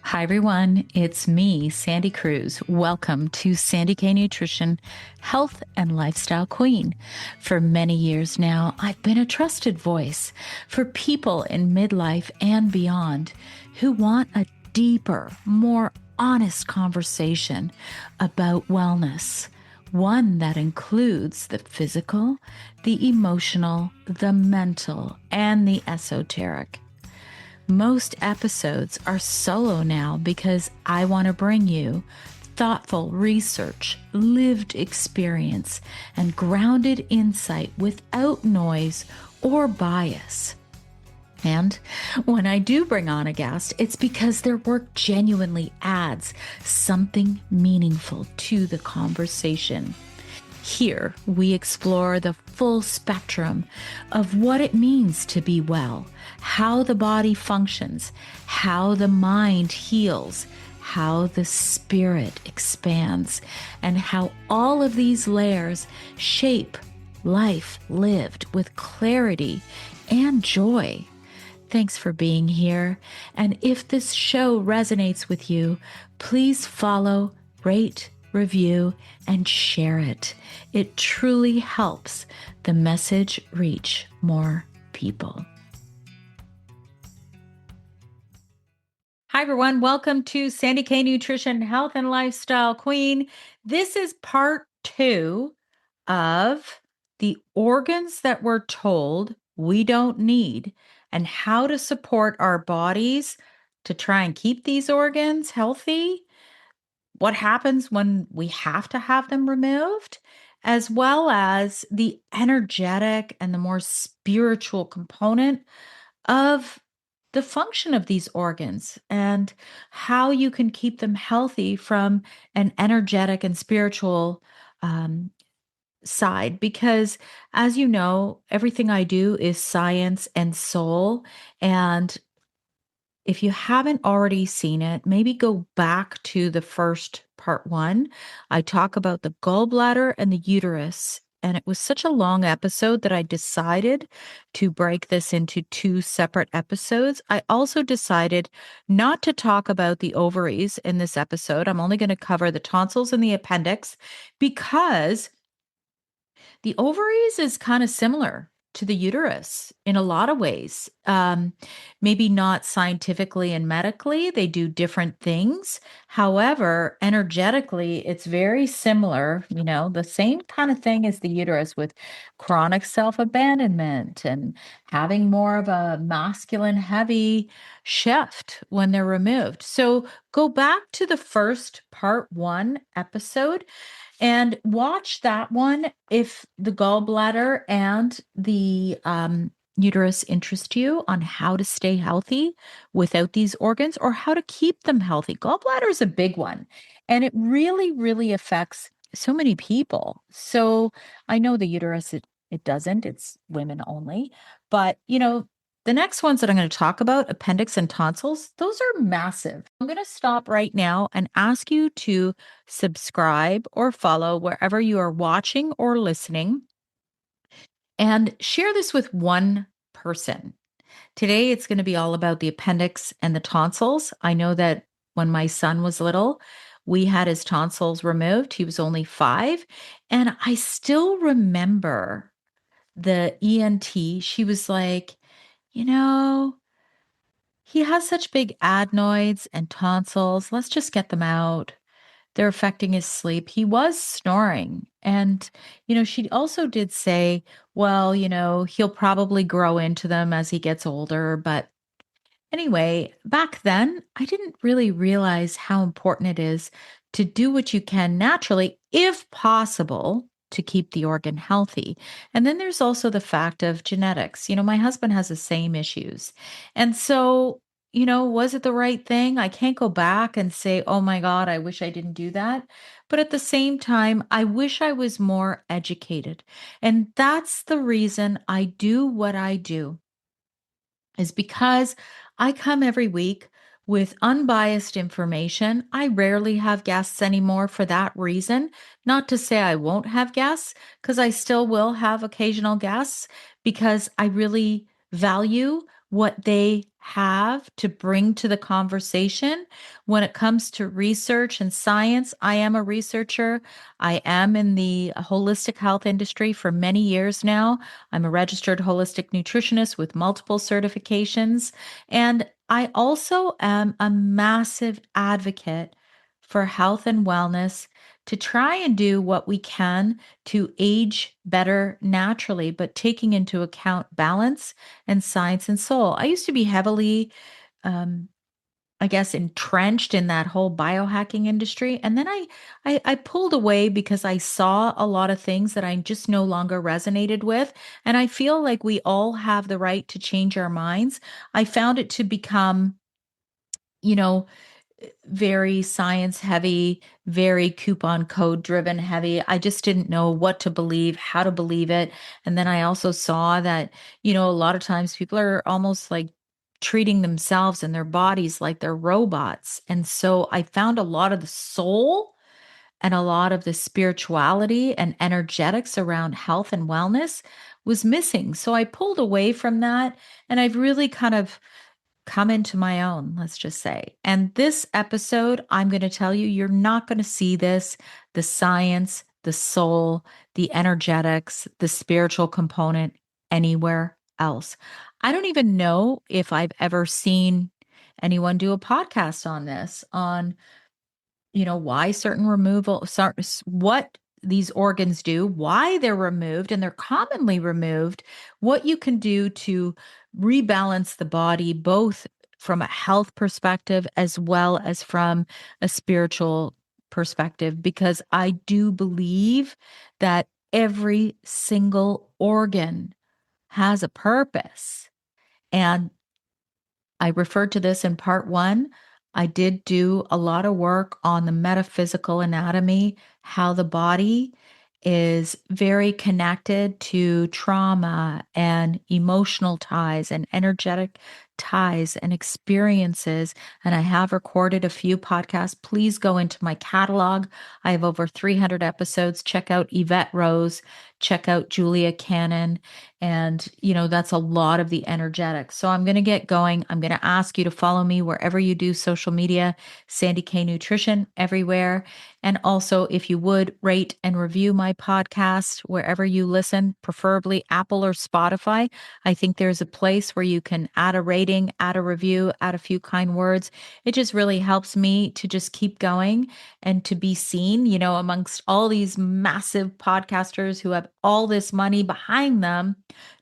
Hi, everyone. It's me, Sandy Cruz. Welcome to Sandy K Nutrition, Health and Lifestyle Queen. For many years now, I've been a trusted voice for people in midlife and beyond who want a deeper, more honest conversation about wellness. One that includes the physical, the emotional, the mental, and the esoteric. Most episodes are solo now because I want to bring you thoughtful research, lived experience, and grounded insight without noise or bias. And when I do bring on a guest, it's because their work genuinely adds something meaningful to the conversation. Here, we explore the full spectrum of what it means to be well, how the body functions, how the mind heals, how the spirit expands, and how all of these layers shape life lived with clarity and joy. Thanks for being here. And if this show resonates with you, please follow, rate, review, and share it. It truly helps the message reach more people. Hi, everyone. Welcome to Sandy K Nutrition, Health and Lifestyle Queen. This is part 2 of the organs that we're told we don't need and how to support our bodies to try and keep these organs healthy. What happens when we have to have them removed, as well as the energetic and the more spiritual component of the function of these organs and how you can keep them healthy from an energetic and spiritual side. Because, as you know, everything I do is science and soul. And if you haven't already seen it, maybe go back to the first part 1. I talk about the gallbladder and the uterus. And it was such a long episode that I decided to break this into 2 separate episodes. I also decided not to talk about the ovaries in this episode. I'm only going to cover the tonsils and the appendix because the ovaries is kind of similar to the uterus in a lot of ways. Maybe not scientifically and medically, they do different things. However, energetically, it's very similar, the same kind of thing as the uterus with chronic self abandonment and having more of a masculine heavy shift when they're removed. So go back to the first part 1 episode and watch that one if the gallbladder and the uterus interest you on how to stay healthy without these organs or how to keep them healthy. Gallbladder is a big one, and it really, really affects so many people. So I know the uterus, it doesn't, it's women only. But, the next ones that I'm going to talk about, appendix and tonsils, those are massive. I'm going to stop right now and ask you to subscribe or follow wherever you are watching or listening, and share this with one person. Today, it's going to be all about the appendix and the tonsils. I know that when my son was little, we had his tonsils removed. He was only 5. And I still remember the ENT. She was like, you know, he has such big adenoids and tonsils. Let's just get them out. They're affecting his sleep. He was snoring. And, she also did say, well, he'll probably grow into them as he gets older. But anyway, back then, I didn't really realize how important it is to do what you can naturally, if possible, to keep the organ healthy. And then there's also the fact of genetics. My husband has the same issues. And so, was it the right thing? I can't go back and say, oh my God, I wish I didn't do that. But at the same time, I wish I was more educated. And that's the reason I do what I do, is because I come every week with unbiased information. I rarely have guests anymore for that reason. Not to say I won't have guests, because I still will have occasional guests, because I really value what they have to bring to the conversation when it comes to research and science. I am a researcher. I am in the holistic health industry for many years now. I'm a registered holistic nutritionist with multiple certifications. And I also am a massive advocate for health and wellness to try and do what we can to age better naturally, but taking into account balance and science and soul. I used to be heavily, um, I guess, entrenched in that whole biohacking industry. And then I pulled away because I saw a lot of things that I just no longer resonated with. And I feel like we all have the right to change our minds. I found it to become, you know, very science heavy, very coupon code driven heavy. I just didn't know what to believe, how to believe it. And then I also saw that, a lot of times people are almost like treating themselves and their bodies like they're robots. And so I found a lot of the soul and a lot of the spirituality and energetics around health and wellness was missing. So I pulled away from that and I've really kind of come into my own, let's just say. And this episode, I'm going to tell you, you're not going to see this, the science, the soul, the energetics, the spiritual component anywhere else. I don't even know if I've ever seen anyone do a podcast on this, on why certain what these organs do, why they're removed, and they're commonly removed, what you can do to rebalance the body, both from a health perspective as well as from a spiritual perspective, because I do believe that every single organ has a purpose. And I referred to this in part one. I did do a lot of work on the metaphysical anatomy, how the body is very connected to trauma and emotional ties and energetic ties and experiences. And I have recorded a few podcasts. Please go into my catalog. I have over 300 episodes. Check out Yvette Rose, check out Julia Cannon. And, that's a lot of the energetics. So I'm going to get going. I'm going to ask you to follow me wherever you do social media, Sandy K Nutrition, everywhere. And also, if you would rate and review my podcast wherever you listen, preferably Apple or Spotify. I think there's a place where you can add a rating, add a review, add a few kind words. It just really helps me to just keep going and to be seen, amongst all these massive podcasters who have all this money behind them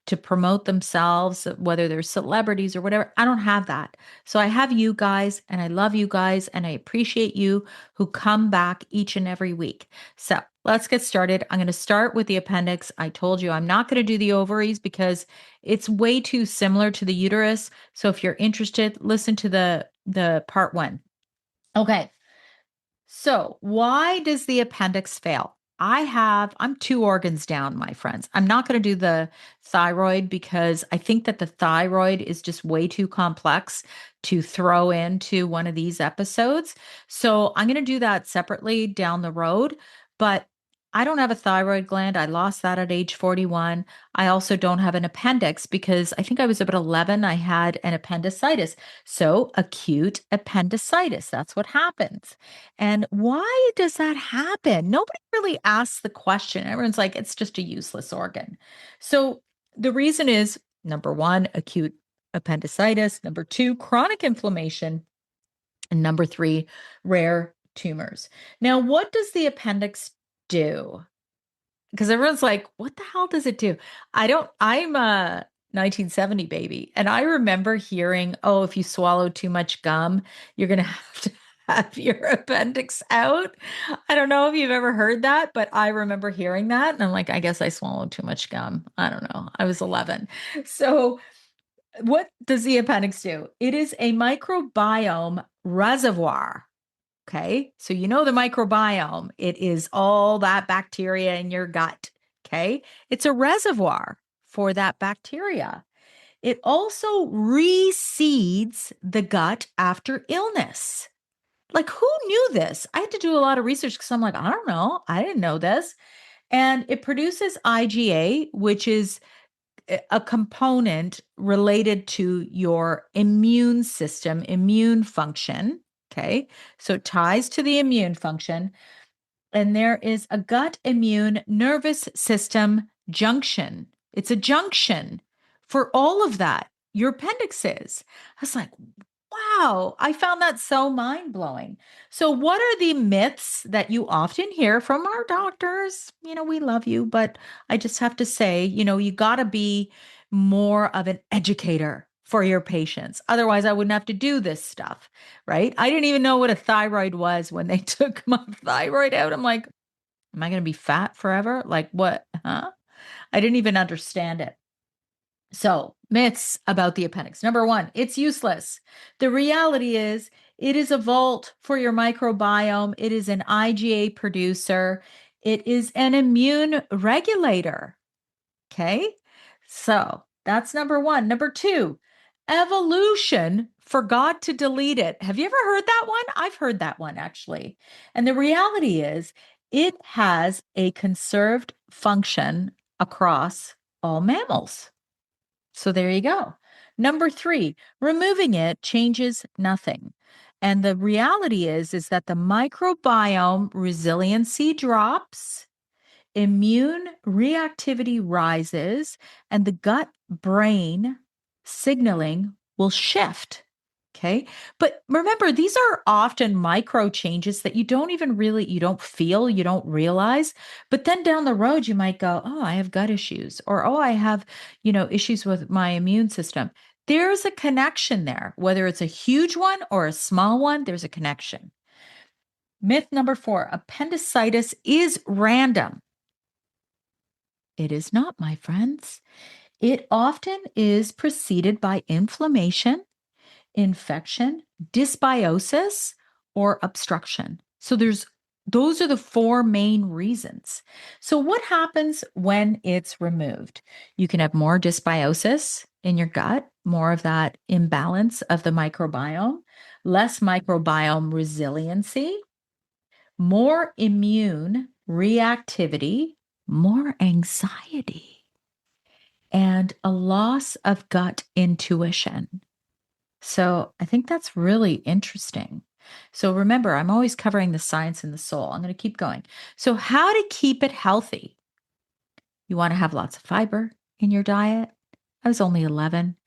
to promote themselves, whether they're celebrities or whatever. I don't have that. So I have you guys and I love you guys and I appreciate you who come back each and every week. So let's get started. I'm going to start with the appendix. I told you I'm not going to do the ovaries because it's way too similar to the uterus. So if you're interested, listen to the part one. Okay. So, why does the appendix fail? I'm two organs down, my friends. I'm not going to do the thyroid because I think that the thyroid is just way too complex to throw into one of these episodes. So, I'm going to do that separately down the road. But I don't have a thyroid gland. I lost that at age 41. I also don't have an appendix because I think I was about 11. I had an appendicitis. So, acute appendicitis. That's what happens. And why does that happen? Nobody really asks the question. Everyone's like, it's just a useless organ. So the reason is number one, acute appendicitis, number two, chronic inflammation, and number three, rare tumors. Now, what does the appendix do? Because everyone's like, what the hell does it do? I'm a 1970 baby. And I remember hearing, oh, if you swallow too much gum, you're going to have to have your appendix out. I don't know if you've ever heard that, but I remember hearing that. And I'm like, I guess I swallowed too much gum. I don't know. I was 11. So, what does the appendix do? It is a microbiome reservoir. Okay. So the microbiome, it is all that bacteria in your gut. Okay. It's a reservoir for that bacteria. It also reseeds the gut after illness. Like, who knew this? I had to do a lot of research because I'm like, I don't know. I didn't know this. And it produces IgA, which is a component related to your immune system, immune function. Okay. So it ties to the immune function. And there is a gut immune nervous system junction. It's a junction for all of that. Your appendix is. I was like, wow, I found that so mind blowing. So, what are the myths that you often hear from our doctors? We love you, but I just have to say, you got to be more of an educator for your patients. Otherwise, I wouldn't have to do this stuff, right? I didn't even know what a thyroid was when they took my thyroid out. I'm like, am I going to be fat forever? Like, what? Huh? I didn't even understand it. So, myths about the appendix. Number one, it's useless. The reality is, it is a vault for your microbiome. It is an IgA producer. It is an immune regulator. Okay. So, that's number one. Number two, evolution forgot to delete it. Have you ever heard that one? I've heard that one actually. And the reality is, it has a conserved function across all mammals. So there you go. Number three, removing it changes nothing. And the reality is that the microbiome resiliency drops, immune reactivity rises, and the gut brain signaling will shift. Okay. But remember, these are often micro changes that you don't feel, you don't realize. But then down the road, you might go, oh, I have gut issues, or oh, I have, issues with my immune system. There's a connection there, whether it's a huge one or a small one, there's a connection. Myth number four, appendicitis is random. It is not, my friends. It often is preceded by inflammation, infection, dysbiosis, or obstruction. So those are the four main reasons. So what happens when it's removed? You can have more dysbiosis in your gut, more of that imbalance of the microbiome, less microbiome resiliency, more immune reactivity, more anxiety, and a loss of gut intuition. So I think that's really interesting. So remember, I'm always covering the science and the soul. I'm going to keep going. So, how to keep it healthy? You want to have lots of fiber in your diet. I was only 11.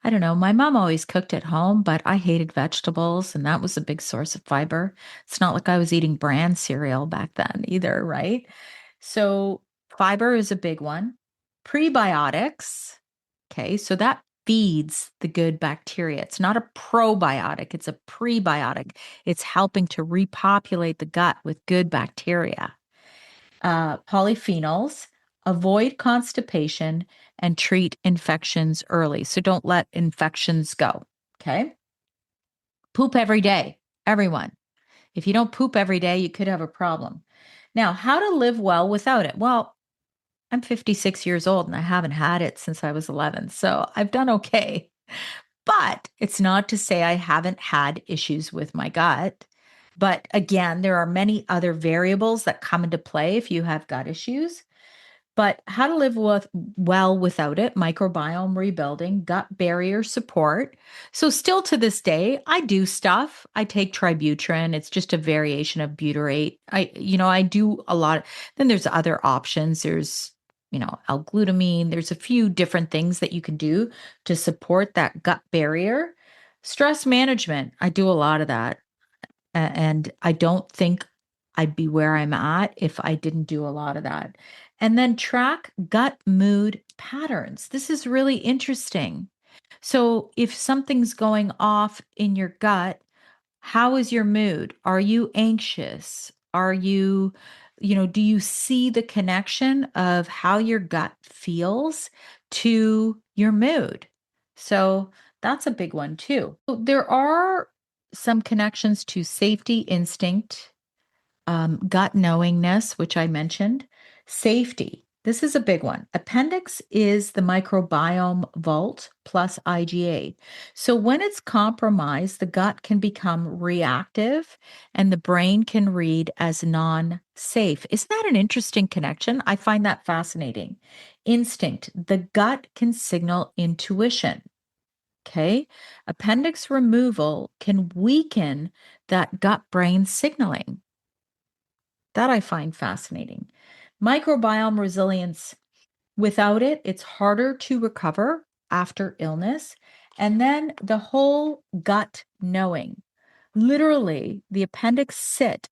I don't know. My mom always cooked at home, but I hated vegetables, and that was a big source of fiber. It's not like I was eating bran cereal back then either, right? So, fiber is a big one. Prebiotics. Okay, so that feeds the good bacteria. It's not a probiotic, it's a prebiotic. It's helping to repopulate the gut with good bacteria. Polyphenols, avoid constipation, and treat infections early. So don't let infections go. Okay. Poop every day, everyone. If you don't poop every day, you could have a problem. Now, how to live well without it? Well, I'm 56 years old and I haven't had it since I was 11. So I've done okay. But it's not to say I haven't had issues with my gut. But again, there are many other variables that come into play if you have gut issues. But how to live well without it, microbiome rebuilding, gut barrier support. So still to this day, I do stuff. I take Tributrin. It's just a variation of butyrate. I do a lot. Then there's other options. There's, L-glutamine. There's a few different things that you can do to support that gut barrier. Stress management. I do a lot of that. And I don't think I'd be where I'm at if I didn't do a lot of that. And then track gut mood patterns. This is really interesting. So if something's going off in your gut, how is your mood? Are you anxious? Do you see the connection of how your gut feels to your mood? So that's a big one too. So there are some connections to safety instinct, gut knowingness, which I mentioned, safety. This is a big one. Appendix is the microbiome vault plus IgA. So when it's compromised, the gut can become reactive and the brain can read as non safe. Isn't that an interesting connection? I find that fascinating. Instinct, the gut can signal intuition. Okay. Appendix removal can weaken that gut brain signaling. That I find fascinating. Microbiome resilience. Without it, it's harder to recover after illness. And then the whole gut knowing. Literally, the appendix it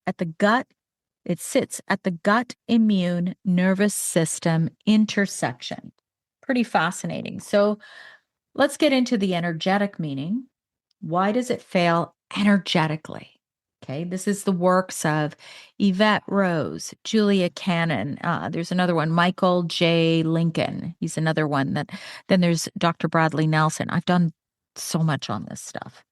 sits at the gut immune nervous system intersection. Pretty fascinating. So let's get into the energetic meaning. Why does it fail energetically? Okay, this is the works of Yvette Rose, Julia Cannon. There's another one, Michael J. Lincoln. He's another one that. Then there's Dr. Bradley Nelson. I've done so much on this stuff.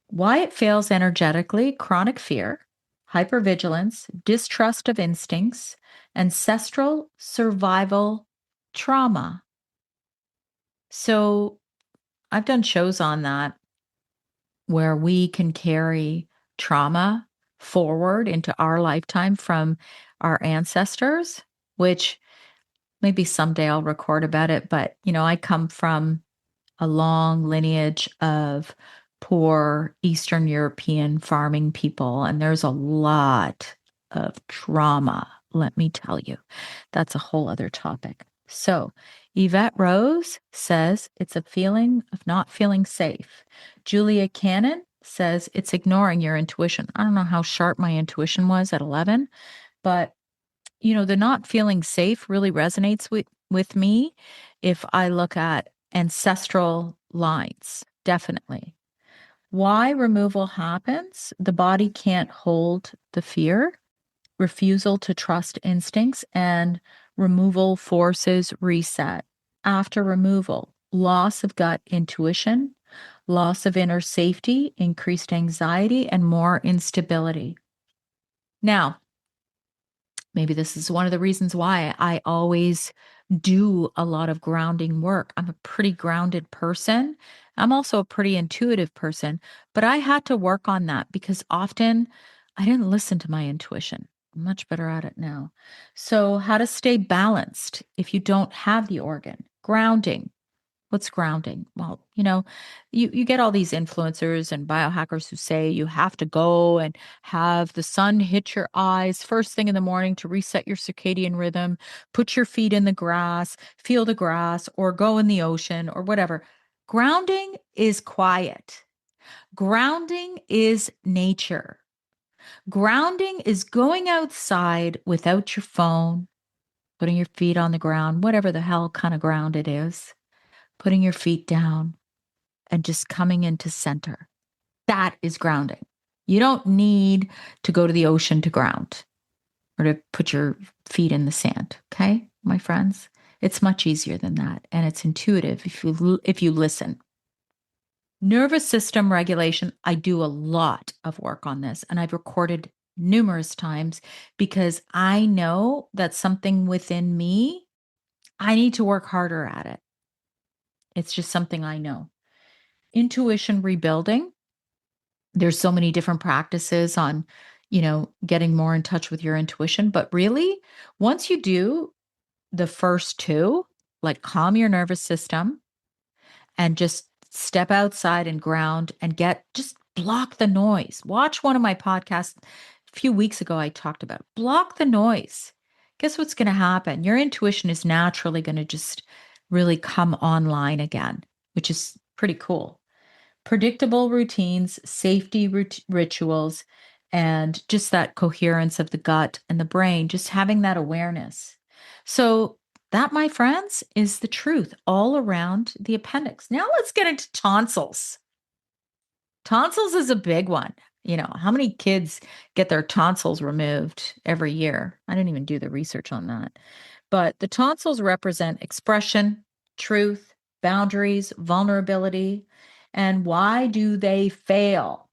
Why it fails energetically: chronic fear, hypervigilance, distrust of instincts, ancestral survival trauma. So I've done shows on that where we can carry trauma forward into our lifetime from our ancestors, which maybe someday I'll record about it. But, I come from a long lineage of poor Eastern European farming people, and there's a lot of trauma, let me tell you. That's a whole other topic. So, Yvette Rose says it's a feeling of not feeling safe. Julia Cannon says it's ignoring your intuition. I don't know how sharp my intuition was at 11, but the not feeling safe really resonates with me if I look at ancestral lines, definitely. Why removal happens? The body can't hold the fear, refusal to trust instincts, and removal forces reset. After removal, loss of gut intuition, loss of inner safety, increased anxiety, and more instability. Now, maybe this is one of the reasons why I always do a lot of grounding work. I'm a pretty grounded person. I'm also a pretty intuitive person, but I had to work on that because often I didn't listen to my intuition. I'm much better at it now. So, how to stay balanced if you don't have the organ? Grounding. What's grounding? Well, you get all these influencers and biohackers who say you have to go and have the sun hit your eyes first thing in the morning to reset your circadian rhythm, put your feet in the grass, feel the grass, or go in the ocean or whatever. Grounding is quiet. Grounding is nature. Grounding is going outside without your phone, putting your feet on the ground, whatever the hell kind of ground it is, putting your feet down and just coming into center. That is grounding. You don't need to go to the ocean to ground or to put your feet in the sand. Okay, my friends, it's much easier than that. And it's intuitive if you listen. Nervous system regulation. I do a lot of work on this and I've recorded numerous times because I know that something within me, I need to work harder at it. It's just something I know. Intuition rebuilding. There's so many different practices on, getting more in touch with your intuition. But really, once you do the first two, like calm your nervous system and just step outside and ground and just block the noise. Watch one of my podcasts a few weeks ago. I talked about block the noise. Guess what's going to happen? Your intuition is naturally going to just really come online again, which is pretty cool. Predictable routines, safety rituals, and just that coherence of the gut and the brain, just having that awareness. So, that, my friends, is the truth all around the appendix. Now, let's get into tonsils. Tonsils is a big one. How many kids get their tonsils removed every year? I didn't even do the research on that. But the tonsils represent expression, truth, boundaries, vulnerability. And why do they fail?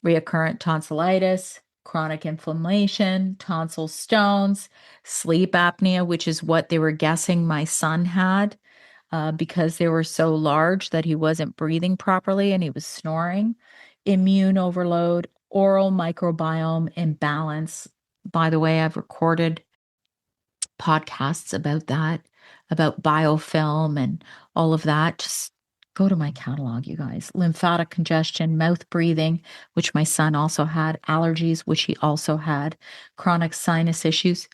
Recurrent tonsillitis, chronic inflammation, tonsil stones, sleep apnea, which is what they were guessing my son had because they were so large that he wasn't breathing properly and he was snoring, immune overload, oral microbiome imbalance. By the way, I've recorded podcasts about that, about biofilm and all of that. Just go to my catalog, you guys. Lymphatic congestion, mouth breathing, which my son also had, allergies, which he also had, chronic sinus issues.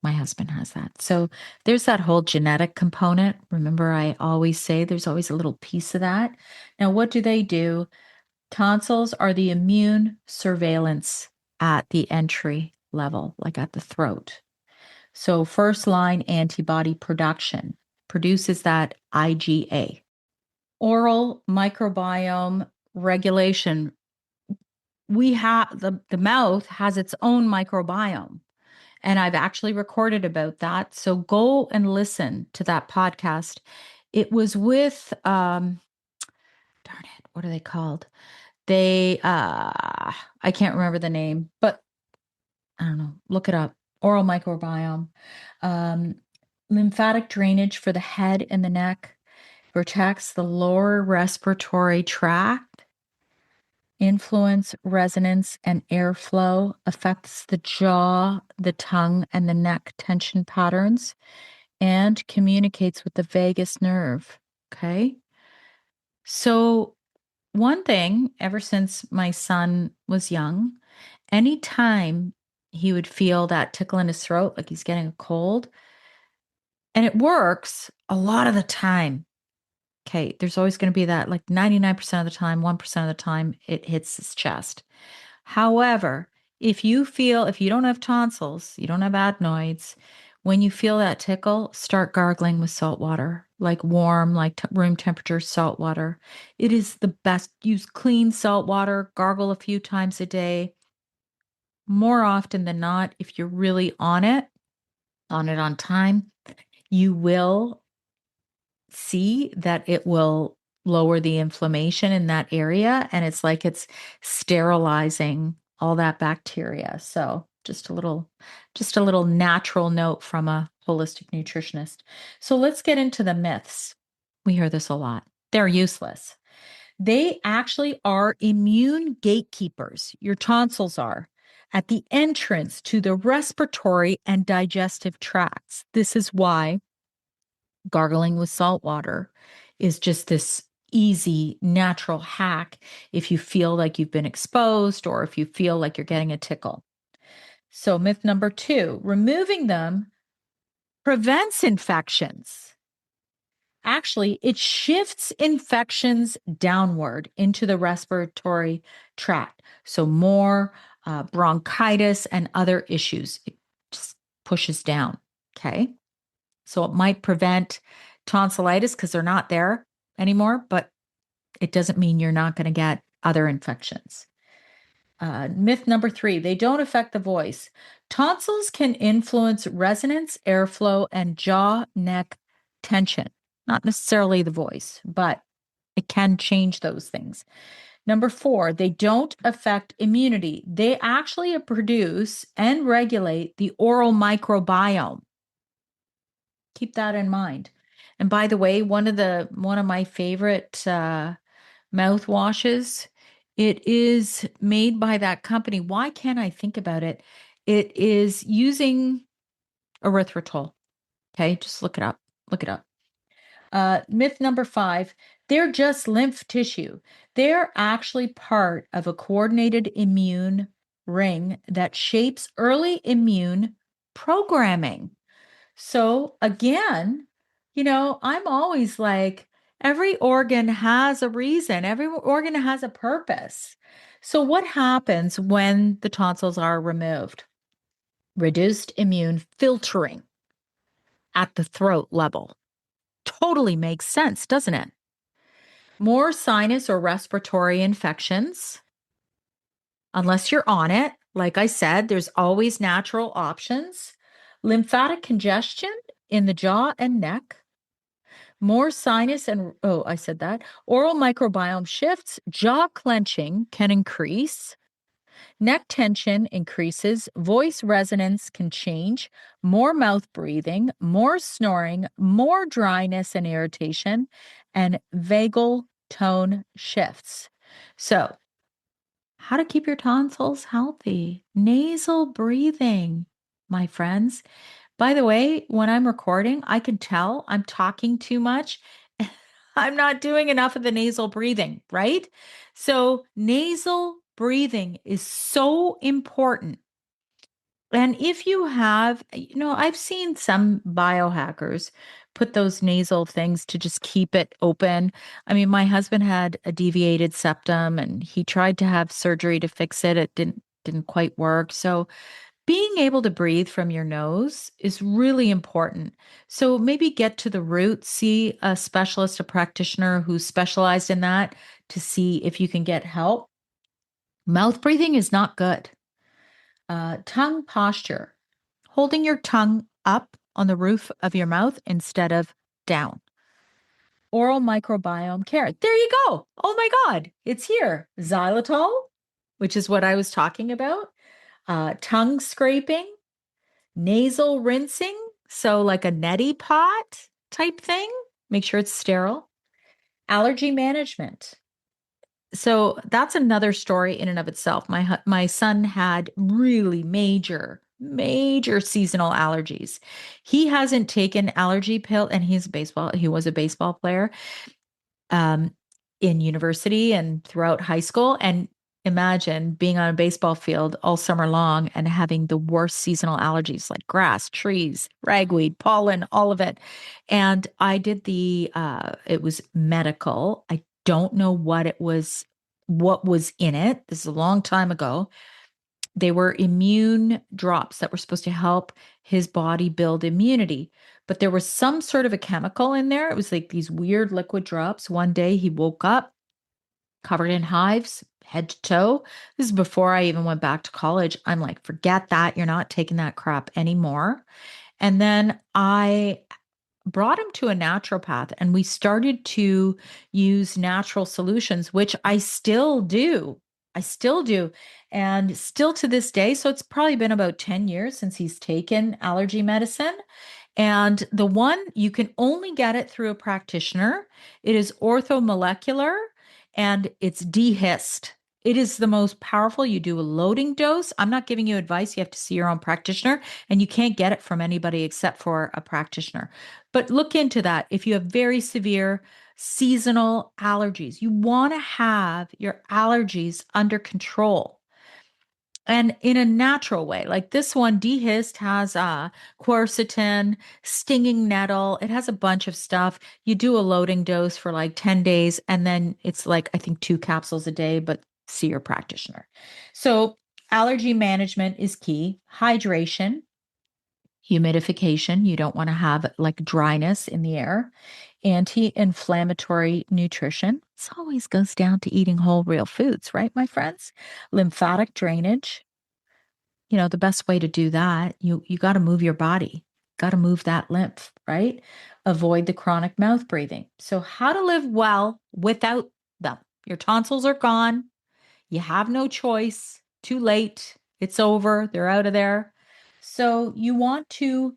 My husband has that. So there's that whole genetic component. Remember, I always say there's always a little piece of that. Now, what do? Tonsils are the immune surveillance at the entry level, like at the throat. So, first line antibody production produces that IgA. Oral microbiome regulation. We have the mouth has its own microbiome. And I've actually recorded about that. So go and listen to that podcast. It was with darn it, what are they called? They I can't remember the name, but I don't know. Look it up. Oral microbiome. Um, lymphatic drainage for the head and the neck protects the lower respiratory tract. Influence, resonance, and airflow affects the jaw, the tongue, and the neck tension patterns and communicates with the vagus nerve. Okay. So, one thing ever since my son was young, anytime he would feel that tickle in his throat, like he's getting a cold, and it works a lot of the time. Okay. There's always going to be that like 99% of the time, 1% of the time, it hits his chest. However, if you don't have tonsils, you don't have adenoids, when you feel that tickle, start gargling with salt water, like warm, like room temperature salt water. It is the best. Use clean salt water, gargle a few times a day. More often than not, if you're really on it on time, you will see that it will lower the inflammation in that area. And it's like it's sterilizing all that bacteria. So just a little natural note from a holistic nutritionist. So let's get into the myths. We hear this a lot. They're useless. They actually are immune gatekeepers. Your tonsils are at the entrance to the respiratory and digestive tracts. This is why gargling with salt water is just this easy, natural hack if you feel like you've been exposed or if you feel like you're getting a tickle. So, myth number 2, removing them prevents infections. Actually, it shifts infections downward into the respiratory tract. So, more bronchitis and other issues. It just pushes down. Okay. So it might prevent tonsillitis because they're not there anymore, but it doesn't mean you're not going to get other infections. Myth number 3, they don't affect the voice. Tonsils can influence resonance, airflow, and jaw neck tension. Not necessarily the voice, but it can change those things. Number 4, they don't affect immunity. They actually produce and regulate the oral microbiome. Keep that in mind. And by the way, one of my favorite mouthwashes, it is made by that company. Why can't I think about it? It is using erythritol. Okay, just look it up. Look it up. Myth number 5, they're just lymph tissue. They're actually part of a coordinated immune ring that shapes early immune programming. So again, I'm always like, every organ has a reason, every organ has a purpose. So, what happens when the tonsils are removed? Reduced immune filtering at the throat level. Totally makes sense, doesn't it? More sinus or respiratory infections, unless you're on it. Like I said, there's always natural options. Lymphatic congestion in the jaw and neck. More sinus and, oh, I said that. Oral microbiome shifts, jaw clenching can increase. Neck tension increases, voice resonance can change, more mouth breathing, more snoring, more dryness and irritation, and vagal tone shifts. So, how to keep your tonsils healthy? Nasal breathing, my friends. By the way, when I'm recording, I can tell I'm talking too much. I'm not doing enough of the nasal breathing, right? So, nasal breathing is so important. And if you have, I've seen some biohackers put those nasal things to just keep it open. I mean, my husband had a deviated septum and he tried to have surgery to fix it. It didn't quite work. So, being able to breathe from your nose is really important. So maybe get to the root, see a specialist, a practitioner who's specialized in that to see if you can get help. Mouth breathing is not good. Tongue posture, holding your tongue up on the roof of your mouth instead of down. Oral microbiome care. There you go. Oh my God, it's here. Xylitol, which is what I was talking about. Tongue scraping, nasal rinsing, so like a neti pot type thing. Make sure it's sterile. Allergy management. So that's another story in and of itself. My son had really major seasonal allergies. He hasn't taken allergy pill, and he was a baseball player um, in university and throughout high school. And imagine being on a baseball field all summer long and having the worst seasonal allergies like grass, trees, ragweed, pollen, all of it. And I did it was medical. I don't know what was in it. This is a long time ago. They were immune drops that were supposed to help his body build immunity. But there was some sort of a chemical in there. It was like these weird liquid drops. One day he woke up covered in hives, head to toe. This is before I even went back to college. I'm like, forget that. You're not taking that crap anymore. And then I brought him to a naturopath and we started to use natural solutions, which I still do. I still do. And still to this day. So it's probably been about 10 years since he's taken allergy medicine. And the one, you can only get it through a practitioner. It is orthomolecular and it's dehyst. It is the most powerful. You do a loading dose. I'm not giving you advice. You have to see your own practitioner, and you can't get it from anybody except for a practitioner. But look into that. If you have very severe seasonal allergies, you want to have your allergies under control and in a natural way. Like this one, dehyst has quercetin, stinging nettle. It has a bunch of stuff. You do a loading dose for like 10 days, and then it's like, I think 2 capsules a day, but see your practitioner. So, allergy management is key. Hydration, humidification. You don't want to have like dryness in the air. Anti-inflammatory nutrition. This always goes down to eating whole, real foods, right, my friends? Lymphatic drainage. The best way to do that, you got to move your body, got to move that lymph, right? Avoid the chronic mouth breathing. So, how to live well without them? Your tonsils are gone. You have no choice. Too late. It's over. They're out of there. So, you want to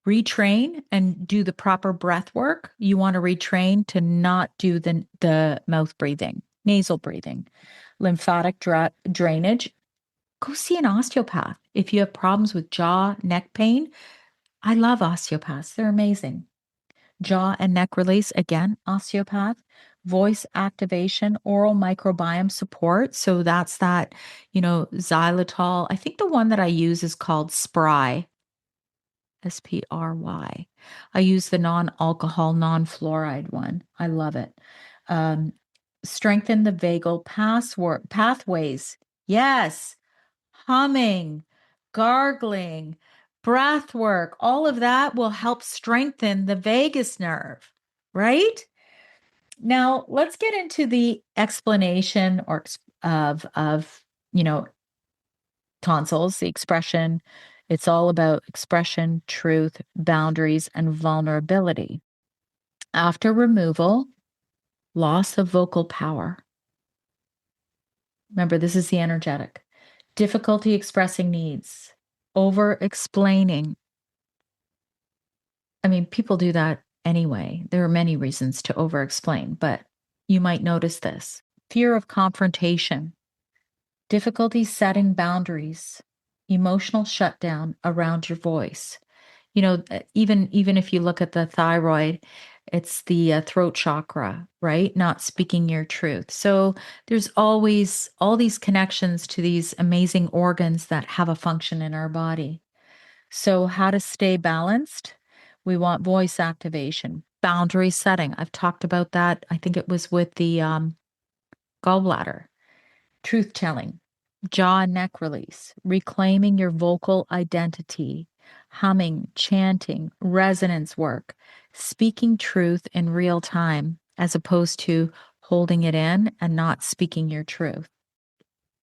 retrain and do the proper breath work. You want to retrain to not do the mouth breathing, nasal breathing, lymphatic drainage. Go see an osteopath. If you have problems with jaw, neck pain, I love osteopaths. They're amazing. Jaw and neck release, again, osteopath. Voice activation, oral microbiome support. So that's that, xylitol. I think the one that I use is called Spry, Spry. I use the non-alcohol, non-fluoride one. I love it. Um, Strengthen the vagal pathways. Yes, humming, gargling, breath work, all of that will help strengthen the vagus nerve, right? Now, let's get into the explanation of tonsils, the expression. It's all about expression, truth, boundaries, and vulnerability. After removal, loss of vocal power. Remember, this is the energetic. Difficulty expressing needs, over explaining. I mean, people do that anyway. There are many reasons to over explain, but you might notice this fear of confrontation, difficulty setting boundaries, emotional shutdown around your voice. Even if you look at the thyroid, it's the throat chakra, right? Not speaking your truth. So there's always all these connections to these amazing organs that have a function in our body. So, how to stay balanced? We want voice activation, boundary setting. I've talked about that. I think it was with the gallbladder, truth telling, jaw and neck release, reclaiming your vocal identity, humming, chanting, resonance work, speaking truth in real time, as opposed to holding it in and not speaking your truth.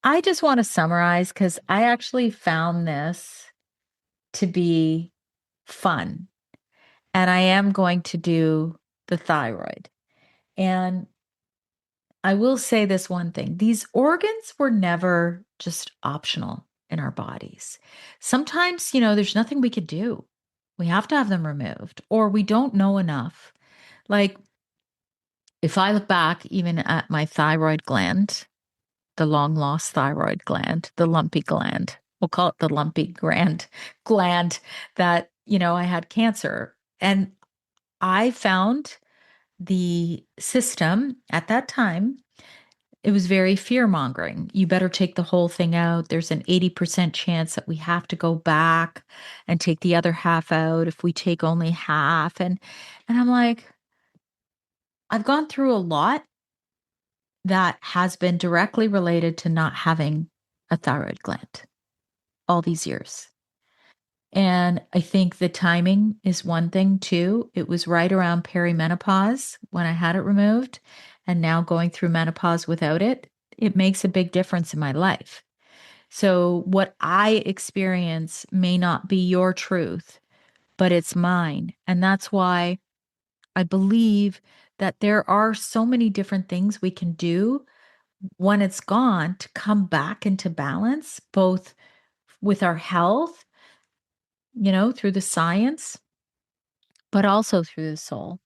I just want to summarize because I actually found this to be fun. And I am going to do the thyroid. And I will say this one thing, these organs were never just optional in our bodies. Sometimes, there's nothing we could do. We have to have them removed, or we don't know enough. Like, if I look back even at my thyroid gland, the long lost thyroid gland, the lumpy gland, we'll call it the lumpy gland that, I had cancer. And I found the system at that time, it was very fear mongering. You better take the whole thing out. There's an 80% chance that we have to go back and take the other half out if we take only half. And I'm like, I've gone through a lot that has been directly related to not having a thyroid gland all these years. And I think the timing is one thing too. It was right around perimenopause when I had it removed, and now going through menopause without it, it makes a big difference in my life. So, what I experience may not be your truth, but it's mine. And that's why I believe that there are so many different things we can do when it's gone to come back into balance, both with our health, through the science, but also through the soul.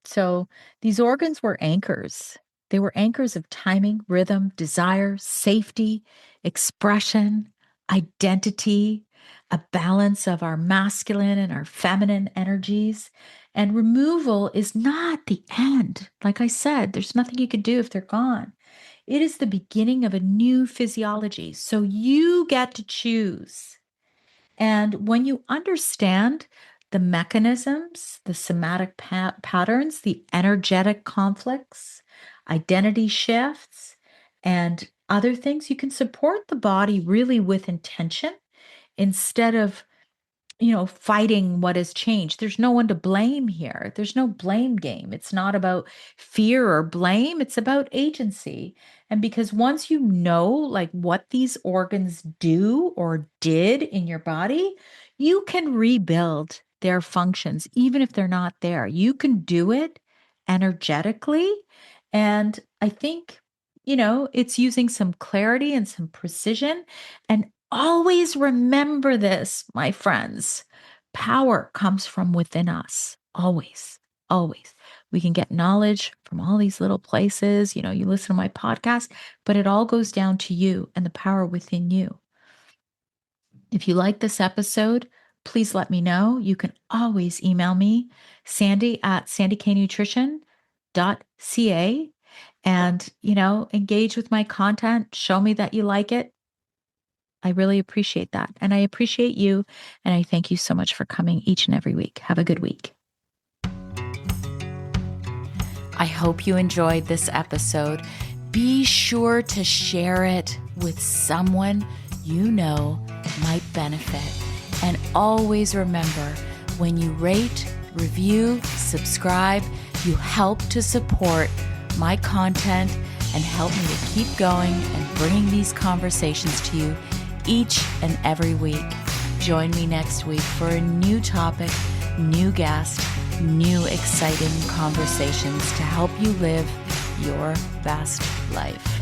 So these organs were anchors. They were anchors of timing, rhythm, desire, safety, expression, identity, a balance of our masculine and our feminine energies. And removal is not the end. Like I said, there's nothing you could do if they're gone. It is the beginning of a new physiology. So you get to choose. And when you understand the mechanisms, the somatic patterns, the energetic conflicts, identity shifts, and other things, you can support the body really with intention instead of fighting what has changed. There's no one to blame here. There's no blame game. It's not about fear or blame. It's about agency. And because once you know like what these organs do or did in your body, you can rebuild their functions, even if they're not there. You can do it energetically. And I think, it's using some clarity and some precision and always remember this, my friends. Power comes from within us. Always, always. We can get knowledge from all these little places. You listen to my podcast, but it all goes down to you and the power within you. If you like this episode, please let me know. You can always email me, sandy@sandyknutrition.ca, and, engage with my content. Show me that you like it. I really appreciate that. And I appreciate you. And I thank you so much for coming each and every week. Have a good week. I hope you enjoyed this episode. Be sure to share it with someone you know might benefit. And always remember, when you rate, review, subscribe, you help to support my content and help me to keep going and bringing these conversations to you each and every week. Join me next week for a new topic, new guest, new exciting conversations to help you live your best life.